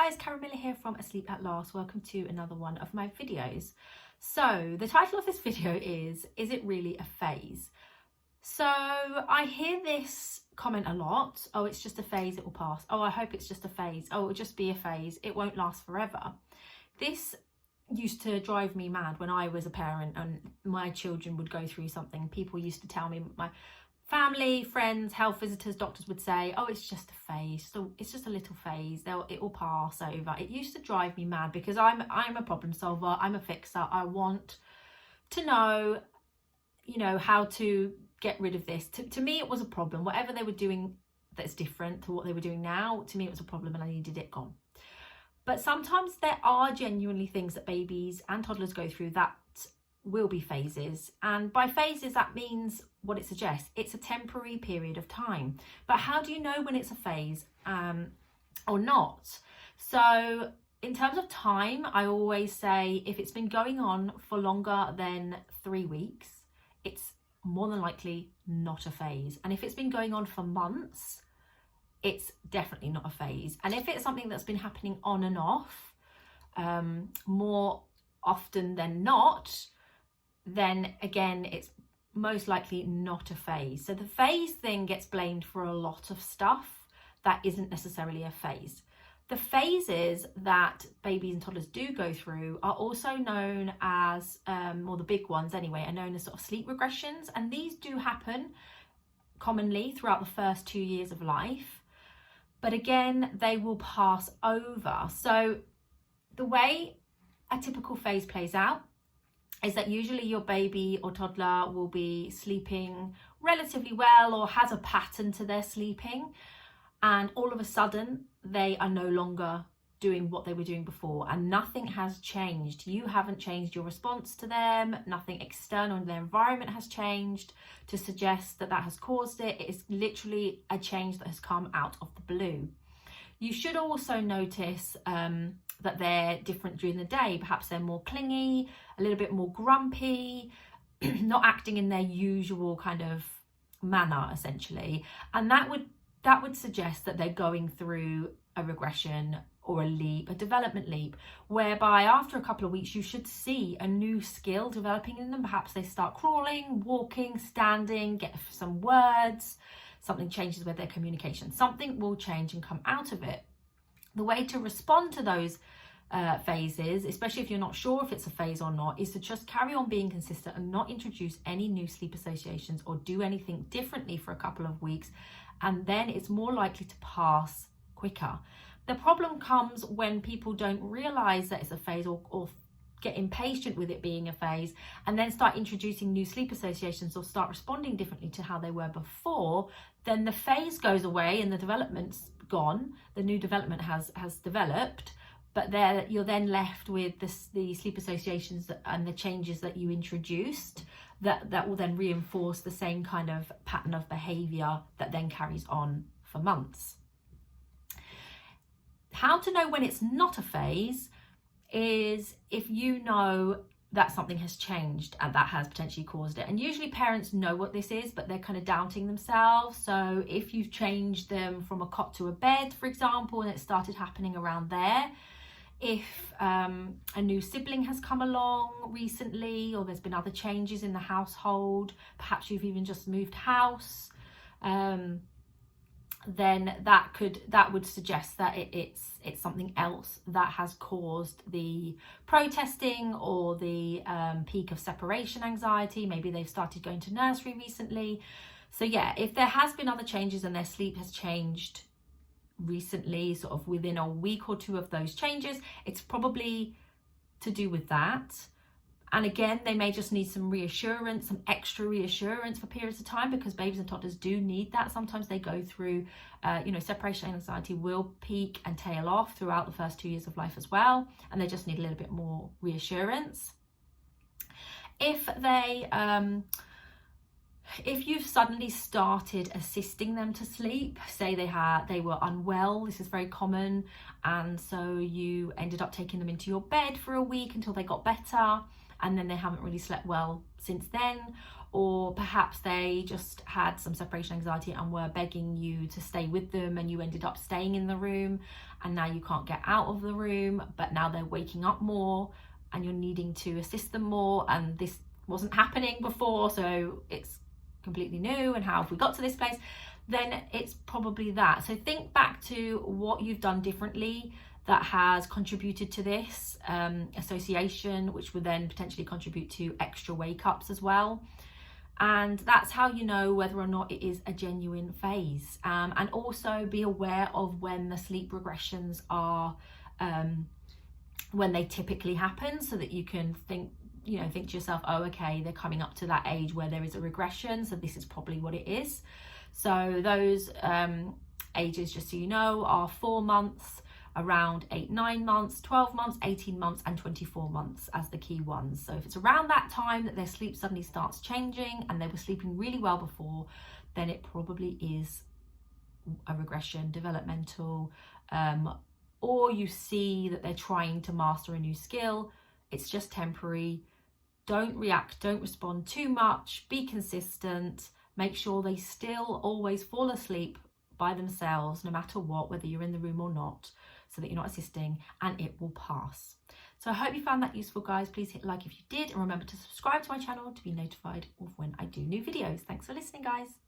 guys, Caramilla here from Asleep at Last. Welcome to another one of my videos. So the title of this video is it really a phase? So I hear this comment a lot. Oh, it's just a phase, it will pass. Oh, I hope it's just a phase. Oh, it'll just be a phase. It won't last forever. This used to drive me mad when I was a parent and my children would go through something. People used to tell me, my family, friends, health visitors, doctors would say, oh, it's just a phase, so it's just a little phase, it will pass over. It used to drive me mad because I'm a problem solver, I'm a fixer. I want to know, how to get rid of this. To me, it was a problem. Whatever they were doing that's different to what they were doing now, to me, it was a problem and I needed it gone. But sometimes there are genuinely things that babies and toddlers go through that will be phases, and by phases that means what it suggests, it's a temporary period of time. But how do you know when it's a phase or not? So in terms of time, I always say if it's been going on for longer than 3 weeks, it's more than likely not a phase. And if it's been going on for months, it's definitely not a phase. And if it's something that's been happening on and off more often than not, then again, it's most likely not a phase. So the phase thing gets blamed for a lot of stuff that isn't necessarily a phase. The phases that babies and toddlers do go through are also known as, or the big ones anyway, are known as sort of sleep regressions. And these do happen commonly throughout the first 2 years of life. But again, they will pass over. So the way a typical phase plays out is that usually your baby or toddler will be sleeping relatively well or has a pattern to their sleeping, and all of a sudden they are no longer doing what they were doing before and nothing has changed. You haven't changed your response to them, nothing external in their environment has changed to suggest that has caused it. It is literally a change that has come out of the blue. You should also notice that they're different during the day. Perhaps they're more clingy, a little bit more grumpy, not acting in their usual kind of manner, essentially. And that would suggest that they're going through a regression or a leap, a development leap, whereby after a couple of weeks you should see a new skill developing in them. Perhaps they start crawling, walking, standing, get some words, something changes with their communication. Something will change and come out of it. The way to respond to those phases, especially if you're not sure if it's a phase or not, is to just carry on being consistent and not introduce any new sleep associations or do anything differently for a couple of weeks, and then it's more likely to pass quicker. The problem comes when people don't realize that it's a phase or get impatient with it being a phase and then start introducing new sleep associations or start responding differently to how they were before. Then the phase goes away and the development's gone, the new development has developed, but you're then left with the sleep associations and the changes that you introduced that will then reinforce the same kind of pattern of behavior that then carries on for months. How to know when it's not a phase is if you know that something has changed and that has potentially caused it. And usually parents know what this is, but they're kind of doubting themselves. So if you've changed them from a cot to a bed, for example, and it started happening around there, if a new sibling has come along recently, or there's been other changes in the household, perhaps you've even just moved house, then that would suggest that it's something else that has caused the protesting or the peak of separation anxiety. Maybe they've started going to nursery recently. So yeah, if there has been other changes and their sleep has changed recently, sort of within a week or two of those changes, it's probably to do with that. And again, they may just need some reassurance, some extra reassurance for periods of time, because babies and toddlers do need that. Sometimes they go through, separation anxiety will peak and tail off throughout the first 2 years of life as well. And they just need a little bit more reassurance. If you've suddenly started assisting them to sleep, say they were unwell, this is very common, and so you ended up taking them into your bed for a week until they got better, and then they haven't really slept well since then, or perhaps they just had some separation anxiety and were begging you to stay with them, and you ended up staying in the room, and now you can't get out of the room, but now they're waking up more and you're needing to assist them more, and this wasn't happening before, so it's completely new, and how have we got to this place? Then it's probably that. So think back to what you've done differently that has contributed to this association, which would then potentially contribute to extra wake-ups as well. And that's how you know whether or not it is a genuine phase. And also be aware of when the sleep regressions are, when they typically happen, so that you can think to yourself, oh, okay, they're coming up to that age where there is a regression, so this is probably what it is. So those ages, just so you know, are 4 months, around 8-9 months, 12 months, 18 months, and 24 months as the key ones. So if it's around that time that their sleep suddenly starts changing and they were sleeping really well before, then it probably is a regression, developmental, or you see that they're trying to master a new skill. It's just temporary. Don't react, don't respond too much, be consistent, make sure they still always fall asleep by themselves, no matter what, whether you're in the room or not, so that you're not assisting, and it will pass. So I hope you found that useful, guys. Please hit like if you did, and remember to subscribe to my channel to be notified of when I do new videos. Thanks for listening, guys.